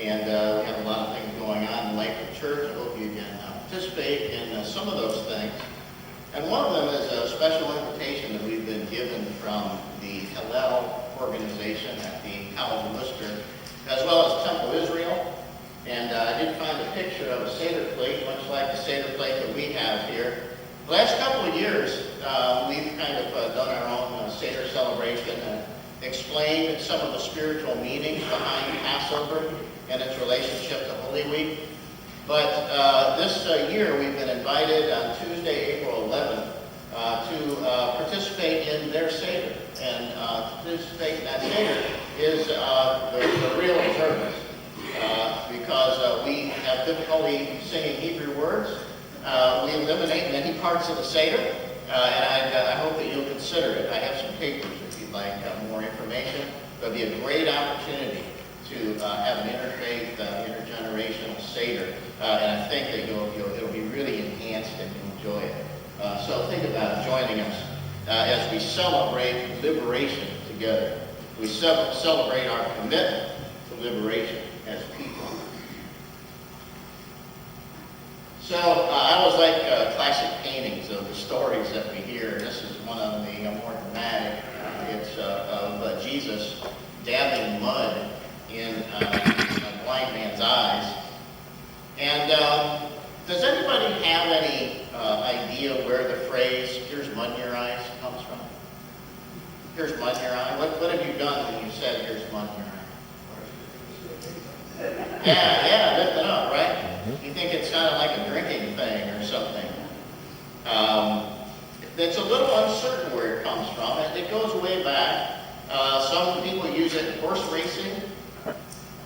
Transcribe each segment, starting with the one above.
And we have a lot of things going on in Life of Church. I hope you can participate in some of those things. And one of them is a special invitation that we've been given from the Hillel organization at the College of Worcester, as well as Temple Israel. And I did find a picture of a Seder plate, much like the Seder plate that we have here. The last couple of years, we've kind of done our own Seder celebration and explained some of the spiritual meanings behind Passover and its relationship to Holy Week. But this year, we've been invited on Tuesday, April 11th, to participate in their Seder. And participate in that Seder is the real observance, because we have difficulty singing Hebrew words. We eliminate many parts of the Seder, and I hope that you'll consider it. I have some papers if you'd like more information. It'll be a great opportunity to have an interfaith, intergenerational Seder, and I think that it'll be really enhanced and you'll enjoy it. So think about joining us as we celebrate liberation together. We celebrate our commitment to liberation as people. So I always like classic paintings of the stories that we hear. This is one of the more dramatic. It's of Jesus dabbing mud in a blind man's eyes. And does anybody have any idea where the phrase, "here's mud in your eyes," comes from? Here's mud in your eye. What have you done when you said, "here's mud in your eye"? Yeah, lift it up, right? You think it's kind of like a drinking thing or something. It's a little uncertain where it comes from. It goes way back. Some people use it in horse racing.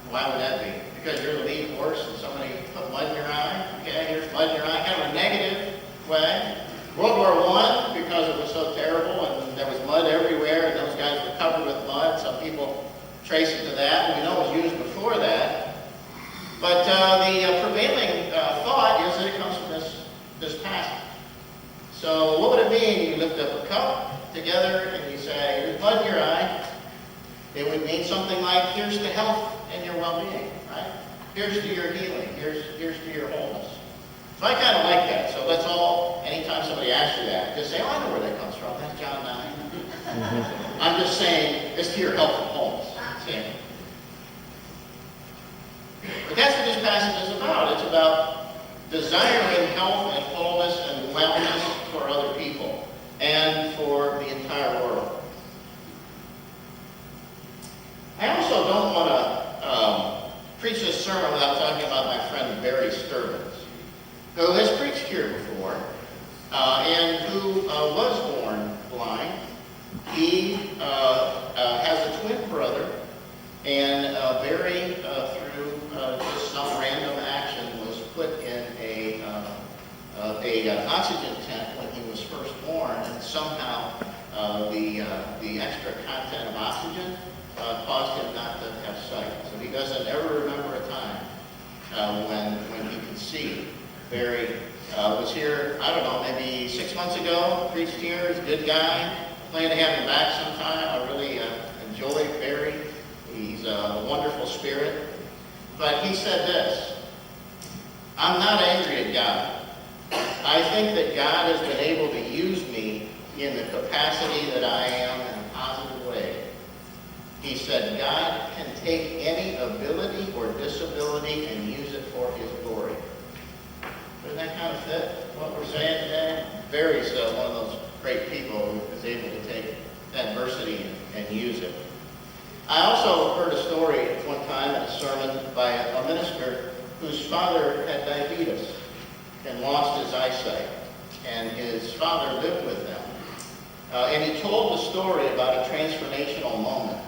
Why would that be? Because you're the lead horse and somebody put mud in your eye? Okay, here's mud in your eye. Kind of a negative way. World War I, because it was so terrible and there was mud everywhere and those guys were covered with mud. Some people trace it to that. And we know it was used before that. But the prevailing thought is that it comes from this passage. So what would it mean? You lift up a cup together and you say, "There's mud in your eye." It would mean something like, "Here's to health and your well-being," right? "Here's to your healing. Here's to your wholeness." So I kind of like that. So let's all, anytime somebody asks you that, just say, "Oh, I know where that comes from. That's John 9. I'm just saying, it's to your health and wholeness. See? But that's what this passage is about. It's about desiring health and wholeness and wellness for other people and for the entire world. I also don't want to preach this sermon without talking about my friend Barry Sturbins, who has preached here before and who was born blind. He has a twin brother, and Barry, through just some random action, was put in a oxygen tent when he was first born, and somehow the extra content of oxygen caused him not to have sight. So he doesn't ever remember a time when he could see. Barry was here, I don't know, maybe 6 months ago, preached here. He's a good guy. Plan to have him back sometime. I really enjoy Barry. He's a wonderful spirit. But he said this: "I'm not angry at God. I think that God has been able to use me in the capacity that I am in a positive way." He said, "God can take any ability or disability and use it for His glory." Doesn't that kind of fit what we're saying today? Barry's one of those great people who is able to take adversity and use it. I also heard a story one time in a sermon by a minister whose father had diabetes and lost his eyesight. And his father lived with them. And he told the story about a transformational moment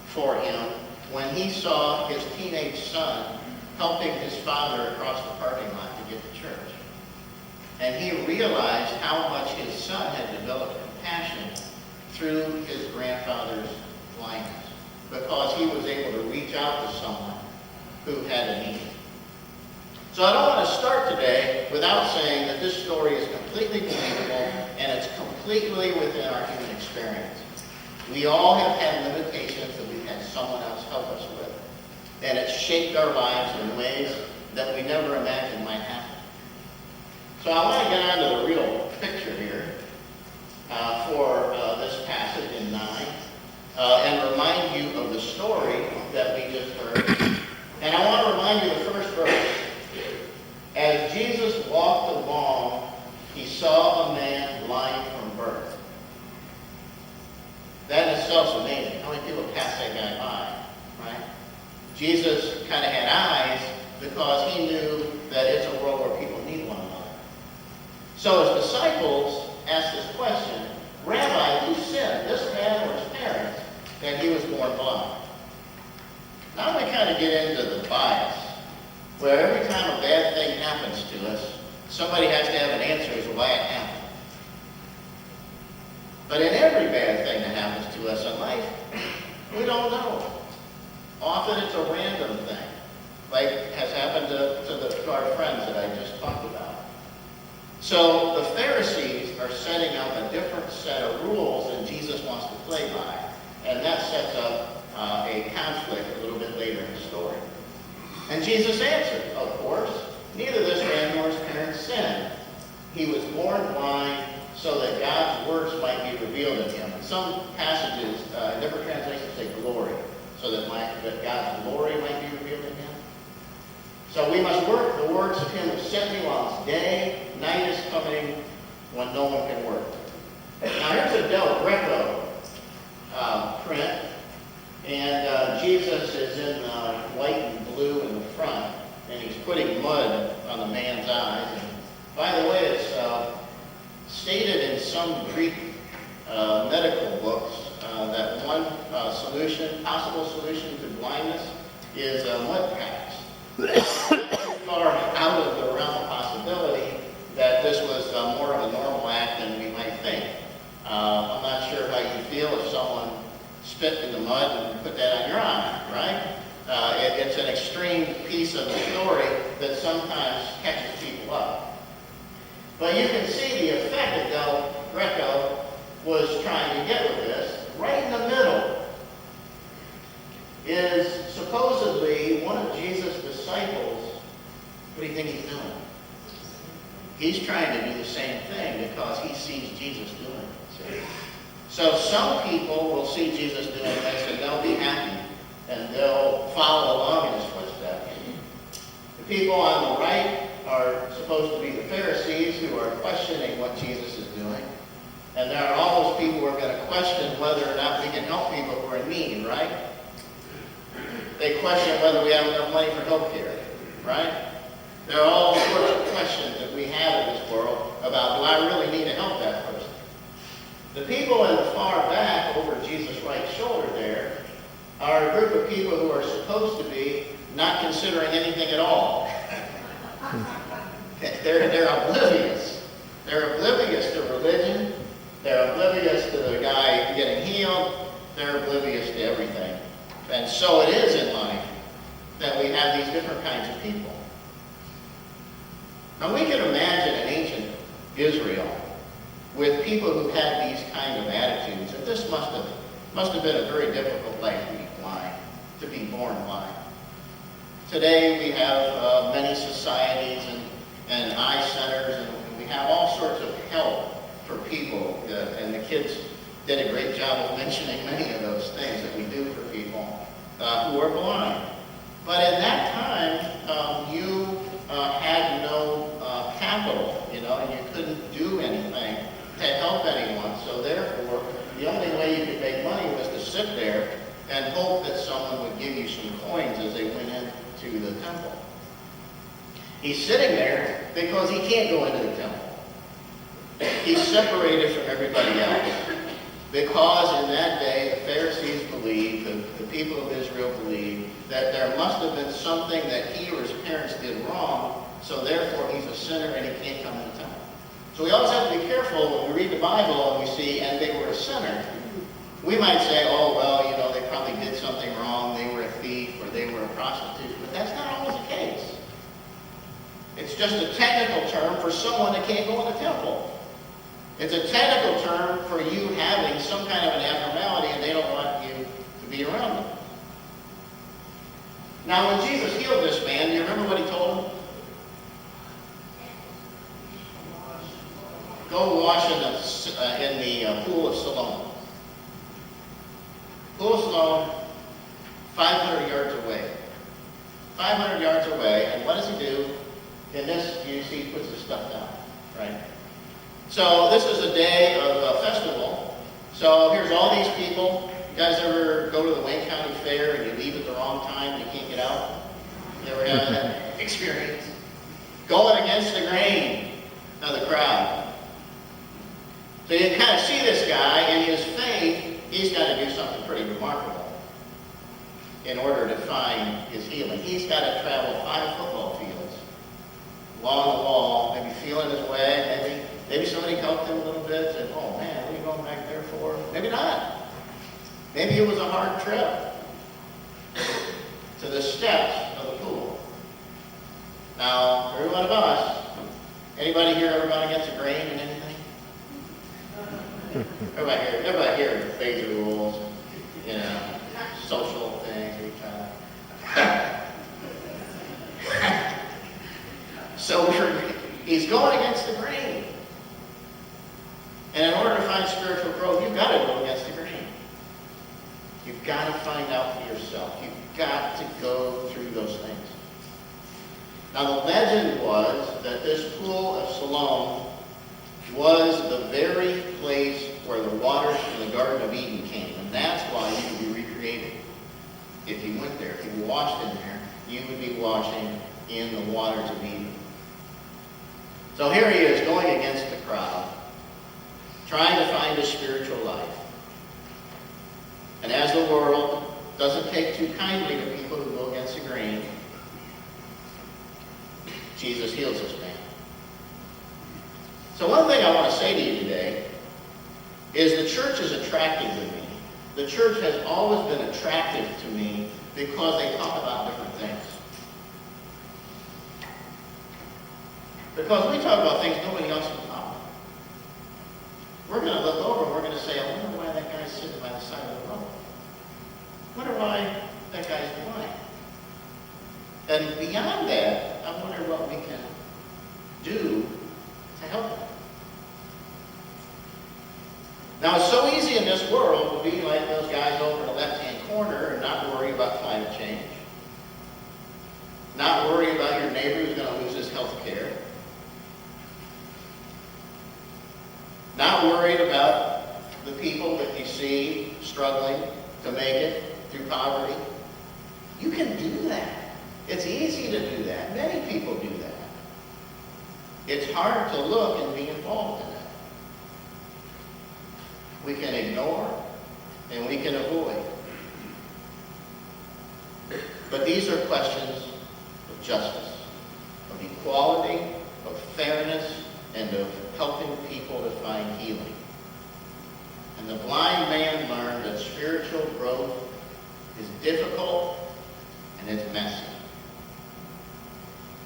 for him when he saw his teenage son helping his father across the parking lot to get to church. And he realized how much his son had developed compassion through his grandfather's blindness, because he was able to reach out to someone who had a need. So I don't want to start today without saying that this story is completely believable and it's completely within our human experience. We all have had limitations that we've had someone else help us with. and it's shaped our lives in ways that we never imagined might happen. So I want to get on to the real picture here for this passage in 9 and remind you of the story that we just heard. And I want to remind you the first verse. As Jesus walked along, he saw a man blind from birth. That in itself is amazing. How many people pass that guy by, right? Jesus kind of had eyes because he knew that it's a world where people need one another. So his disciples asked this question, Rabbi, who sinned, this man or his parents, that he was born blind? Now we kind of get into the bias, where every time a bad thing happens to us, somebody has to have an answer as to why it happened. But in every bad thing that happens to us in life, we don't know. Often it's a random thing, like has happened to our friends that I just talked about. So the Pharisees are setting up a different set of rules than Jesus wants to play by. And that sets up a conflict a little bit later in the story. And Jesus answered, of course, neither this man nor his parents sinned. He was born blind so that God's works might be revealed in him. In some passages, in different translations say glory, so that God's glory might be revealed in him. So we must work the works of him who sent me while it's day. Night is coming when no one can work. Now here's a Del Greco print. And Jesus is in white and blue in the front. And he's putting mud on the man's eyes. And by the way, it's stated in some Greek medical books that one possible solution to blindness is mud packs. Far out of the realm of possibility that this was more of a normal act than we might think. I'm not sure how you feel if someone spit in the mud and put that on your eye, right? It's an extreme piece of the story that sometimes catches people up. But you can see the effect that Del Greco was trying to get with this. Right in the middle is supposedly one of Jesus' disciples. What do you think he's doing? He's trying to do the same thing because he sees Jesus doing it. See? So some people will see Jesus doing this and they'll be happy and they'll follow along in his footsteps. The people on the right are supposed to be the Pharisees who are questioning what Jesus is doing. And there are all those people who are going to question whether or not we can help people who are in need, right? They question whether we have enough money for health care, right? There are all sorts of questions that we have in this world about, do I really need to help that person? The people in the far back, over Jesus' right shoulder there, are a group of people who are supposed to be not considering anything at all. They're oblivious. They're oblivious to religion. They're oblivious to the guy getting healed. They're oblivious to everything. And so it is in life that we have these different kinds of people. Now we can imagine in ancient Israel with people who had these kind of attitudes, that this must have been a very difficult life to be blind, to be born blind. Today we have many societies and eye centers, and we have all sorts of help for people, and the kids did a great job of mentioning many of those things that we do for people who are blind. But in that time, you had no capital, and you couldn't do anything to help anyone. So therefore, the only way you could make money was to sit there and hope that someone would give you some coins as they went into the temple. He's sitting there because he can't go into the temple. He's separated from everybody else. Because in that day, the Pharisees believed, the people of Israel believed, that there must have been something that he or his parents did wrong, so therefore he's a sinner and he can't come to the temple. So we always have to be careful when we read the Bible and we see, and they were a sinner. We might say, oh, well, they probably did something wrong, they were a thief, or they were a prostitute, but that's not always the case. It's just a technical term for someone that can't go in the temple. It's a technical term for you having some kind of an abnormality and they don't want you to be around them. Now, when Jesus healed this man, do you remember what he told him? Go wash in the pool of Siloam. Pool of Siloam, 500 yards away. 500 yards away, and what does he do? In this, you see, he puts his stuff down, right? So this is a day of a festival. So here's all these people. You guys ever go to the Wayne County Fair and you leave at the wrong time and you can't get out? You ever have that experience? Going against the grain of the crowd. So you kind of see this guy, in his faith, he's got to do something pretty remarkable in order to find his healing. He's got to travel 5 football fields along the wall, maybe feeling his way, maybe somebody helped him a little bit, said, oh man, what are you going back there for? Maybe not. Maybe it was a hard trip to the steps of the pool. Now, every one of us, anybody here ever gone against the grain in anything? Everybody here obeys the rules, you know, social things, we try. So he's going against the grain. And in order to find spiritual growth, you've got to go against the grain. You've got to find out for yourself. You've got to go through those things. Now the legend was that this pool of Siloam was the very place where the waters from the Garden of Eden came. And that's why you could be recreated. If you went there, if you washed in there, you would be washing in the waters of Eden. So here he is going against the crowd, trying to find a spiritual life. And as the world doesn't take too kindly to people who go against the grain, Jesus heals this man. So one thing I want to say to you today is the church is attractive to me. The church has always been attractive to me because they talk about different things. Because we talk about things nobody else can talk about. We're going to look over and we're going to say, I wonder why that guy's sitting by the side of the road. I wonder why that guy's blind. And beyond that, I wonder what we can do to help him. Now, it's so easy in this world to be like those guys over in the left-hand corner and not worry about climate change. Not worry about your neighbor who's going to lose his health care. Not worried about the people that you see struggling to make it through poverty. You can do that. It's easy to do that. Many people do that. It's hard to look and be involved in it. We can ignore and we can avoid. But these are questions of justice, of equality, of fairness, and of helping people to find healing. And the blind man learned that spiritual growth is difficult and it's messy.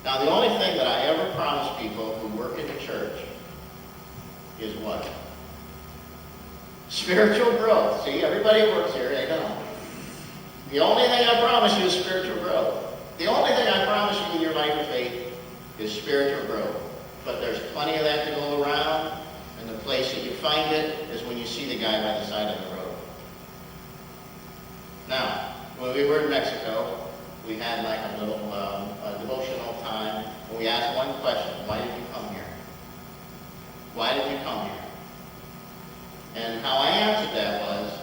Now, the only thing that I ever promise people who work in the church is what? Spiritual growth. See, everybody who works here, they know. The only thing I promise you is spiritual growth. The only thing I promise you in your life of faith is spiritual growth. But there's plenty of that to go around, and the place that you find it is when you see the guy by the side of the road. Now, when we were in Mexico, we had like a little devotional time, and we asked one question: why did you come here? Why did you come here? And how I answered that was,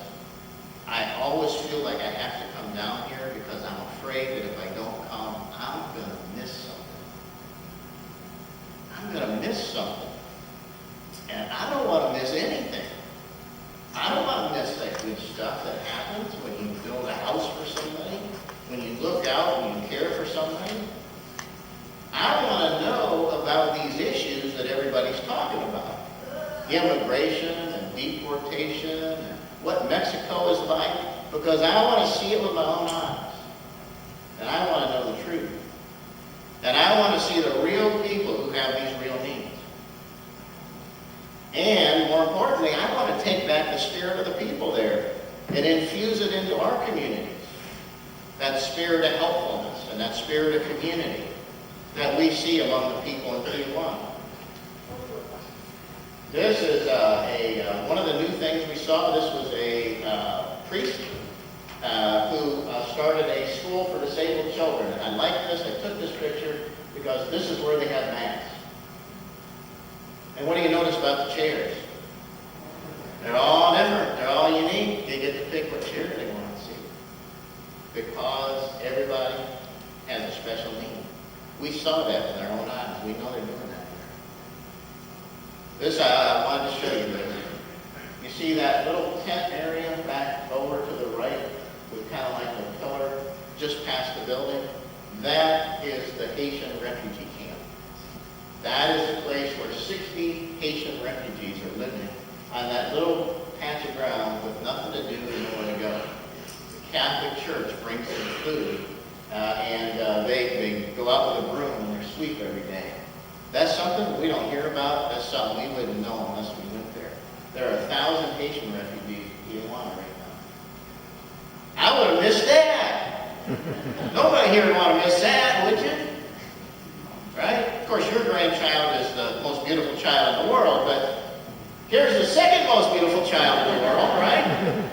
I always feel like I have to come down here because I'm afraid that if I don't come, I'm going to miss something. I'm going to miss something. And I don't want to miss anything. I don't want to miss that good stuff that happens when you build a house for somebody, when you look out and you care for somebody. I want to know about these issues that everybody's talking about. Immigration and deportation and what Mexico is like, because I want to see it with my own eyes. And I want to know the truth. And I want to see the real people who have these real needs. And more importantly, I want to take back the spirit of the people there and infuse it into our communities. That spirit of helpfulness. and that spirit of community that we see among the people in Tijuana. This is one of the new things we saw. This was a priest who started a school for disabled children. And I like this. I took this picture because this is where they have Mass. And what do you notice about the chairs? They're all different. They're all unique. They get to pick what chair they want to see. Because everybody has a special need. We saw that with our own eyes. We know they're doing that here. This, I wanted to show you this. You see that little tent area back over to the right with kind of like a pillar just past the building? That is the Haitian refugee camp. That is the place where 60 Haitian refugees are living on that little patch of ground with nothing to do and nowhere to go. The Catholic Church brings them food, and they go out with a broom and they sweep every day. That's something we don't hear about. That's something we wouldn't know unless we went there. There are 1,000 Haitian refugees in Tijuana right now. I would have missed that. Nobody here would want to miss that, would you? Right? Of course, your grandchild is the most beautiful child in the world, but here's the second most beautiful child in the world, right?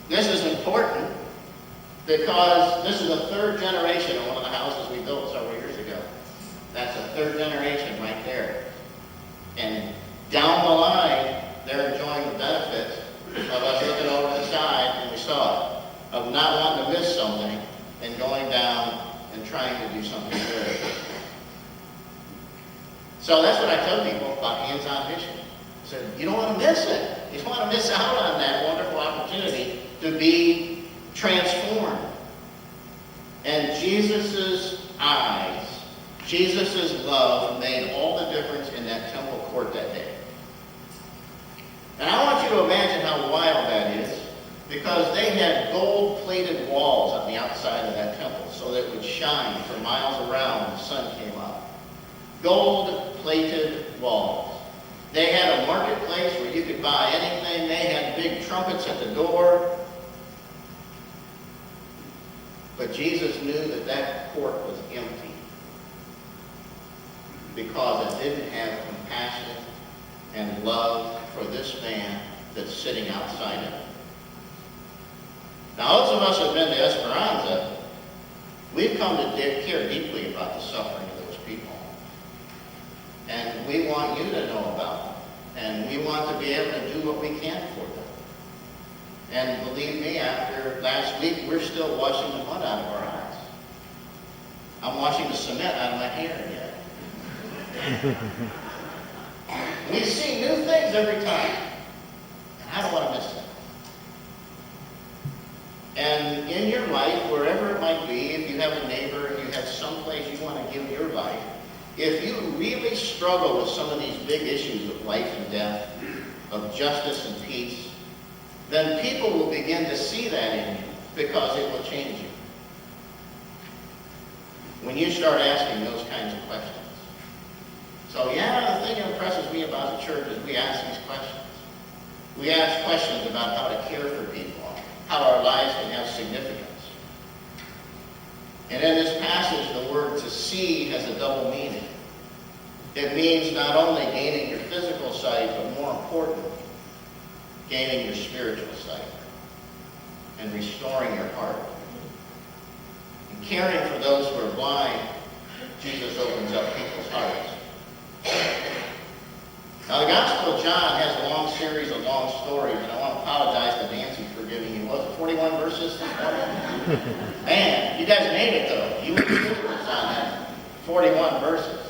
This is important because this is the third generation of one of the houses we built several years ago. That's the third generation right there. And down the line, they're enjoying the benefits of us looking over the side, and we saw it, of not wanting to miss something and going down and trying to do something good. So that's what I tell people about hands-on mission. I said, you don't want to miss it. You don't want to miss out on that wonderful opportunity to be transformed. And Jesus' eyes, Jesus' love made all the difference in that temple court that day. And I want you to imagine how wild that is, because they had gold-plated walls on the outside of that temple so that it would shine for miles around when the sun came up. Gold-plated walls. They had a marketplace where you could buy anything. They had big trumpets at the door. But Jesus knew that that court was empty because it didn't have compassion and love for this man that's sitting outside of it. Now, those of us who have been to Esperanza, we've come to care deeply about the suffering of those people. And we want you to know about them. And we want to be able to do what we can for them. And believe me, after last week, we're still washing the mud out of our eyes. I'm washing the cement out of my hair yet. We see new things every time. And I don't want to miss them. And in your life, wherever it might be, if you have a neighbor, if you have someplace you want to give your life, if you really struggle with some of these big issues of life and death, of justice and peace, then people will begin to see that in you because it will change you. When you start asking those kinds of questions. So yeah, the thing that impresses me about the church is we ask these questions. We ask questions about how to care for people, how our lives can have significance. And in this passage, the word to see has a double meaning. It means not only gaining your physical sight, but more important, gaining your spiritual sight and restoring your heart. And caring for those who are blind, Jesus opens up people's hearts. Now, the Gospel of John has a long series of long stories, and I want to apologize to Nancy for giving you, was it 41 verses this morning? Man, you guys made it, though. You were supers on that 41 verses.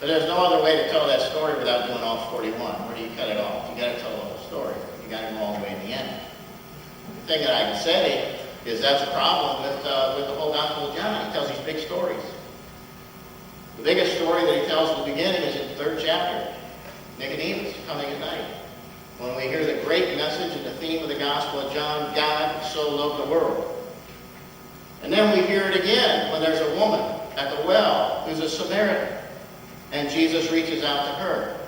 But there's no other way to tell that story without doing all 41. Where do you cut it off? You got to tell the whole story. You got to go all the way to the end. The thing that I can say is that's a problem with the whole Gospel of John. He tells these big stories. The biggest story that he tells at the beginning is in the 3rd chapter. Nicodemus coming at night. When we hear the great message and the theme of the Gospel of John, God so loved the world. And then we hear it again when there's a woman at the well who's a Samaritan. And Jesus reaches out to her.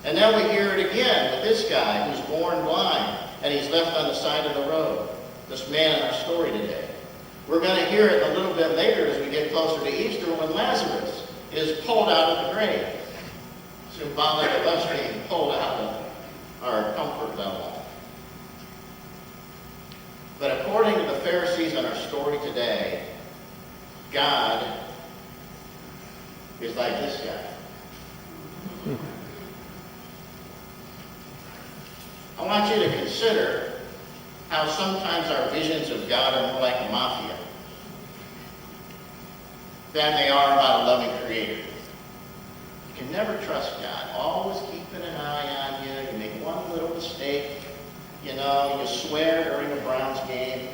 And then we hear it again with this guy who's born blind and he's left on the side of the road. This man in our story today. We're going to hear it a little bit later as we get closer to Easter when Lazarus is pulled out of the grave. Symbolic of us being pulled out of our comfort level. But according to the Pharisees in our story today, God is like this guy. I want you to consider how sometimes our visions of God are more like a mafia than they are about a loving creator. You can never trust God. Always keeping an eye on you. You make one little mistake. You know, you swear during a Browns game.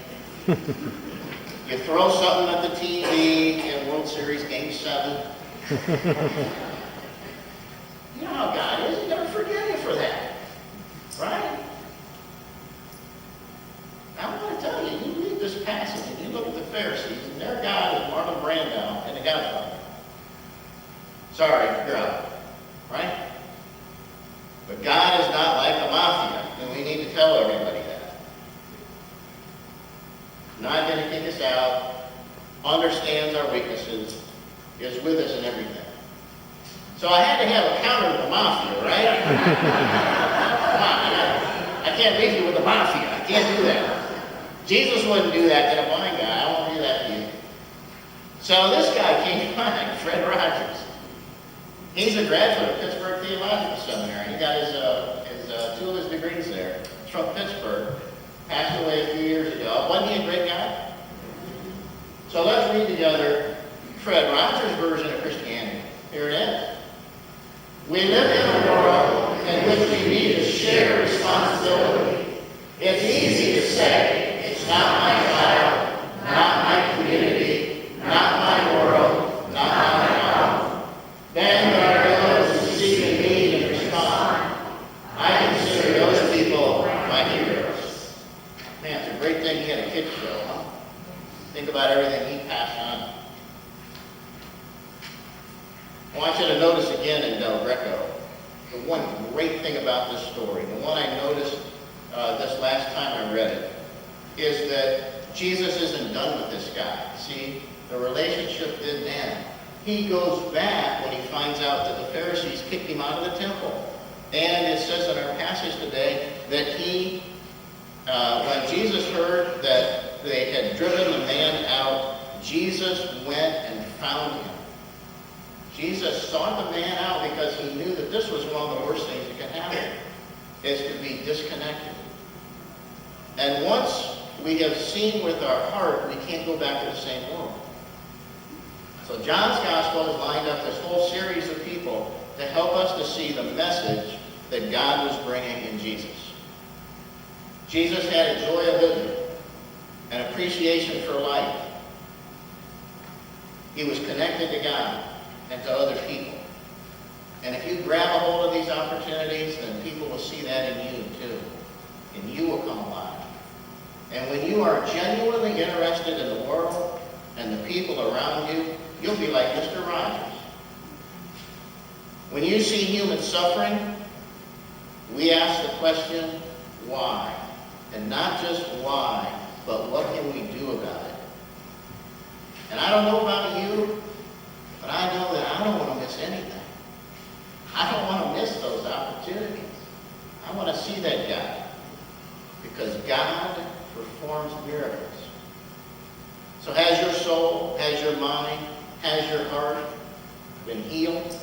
You throw something at the TV in World Series Game 7. You know how God is. He'll never forgive you for that. Right? I want to tell you, you read this passage and you look at the Pharisees, and their God is Marlon Brando and the Godfather. Sorry, you're out. Right? But God is not like a mafia, and we need to tell everybody that. Not going to kick us out, understands our weaknesses, is with us in everything. So I had to have a counter to the mafia, right? Come on, I can't leave you with the mafia. I can't do that. Jesus wouldn't do that to the blind guy. I won't do that to you. So this guy came by, Fred Rogers. He's a graduate of Pittsburgh Theological Seminary. He got his two of his degrees there. He's from Pittsburgh. Passed away a few years ago. Wasn't he a great guy? So let's read together Fred Rogers' version of Christianity. Here it is. We live in a world in which we need to share responsibility. It's easy to say, it's not my child, not my community, not my world, not my problem. Then there are those who seek a need and respond. I consider those people my heroes. Man, it's a great thing he had a kid show, huh? Think about everything he passed on. I want you to notice again in Del Greco, the one great thing about this story, the one I noticed this last time I read it, is that Jesus isn't done with this guy. See, the relationship didn't end. He goes back when he finds out that the Pharisees kicked him out of the temple. And it says in our passage today that when Jesus heard that they had driven the man out, Jesus went and found him. Jesus sought the man out because he knew that this was one of the worst things that could happen, is to be disconnected. And once we have seen with our heart, we can't go back to the same world. So John's Gospel has lined up this whole series of people to help us to see the message that God was bringing in Jesus. Jesus had a joy of living, an appreciation for life. He was connected to God and to other people. And if you grab a hold of these opportunities, then people will see that in you too. And you will come alive. And when you are genuinely interested in the world and the people around you, you'll be like Mr. Rogers. When you see human suffering, we ask the question, why? And not just why, but what can we do about it? And I don't know about you, but I know that I don't want to miss anything. I don't want to miss those opportunities. I want to see that God, because God performs miracles. So has your soul, has your mind, has your heart been healed?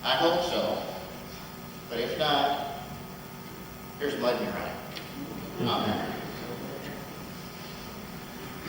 I hope so. But if not, here's mud in your eye. Amen.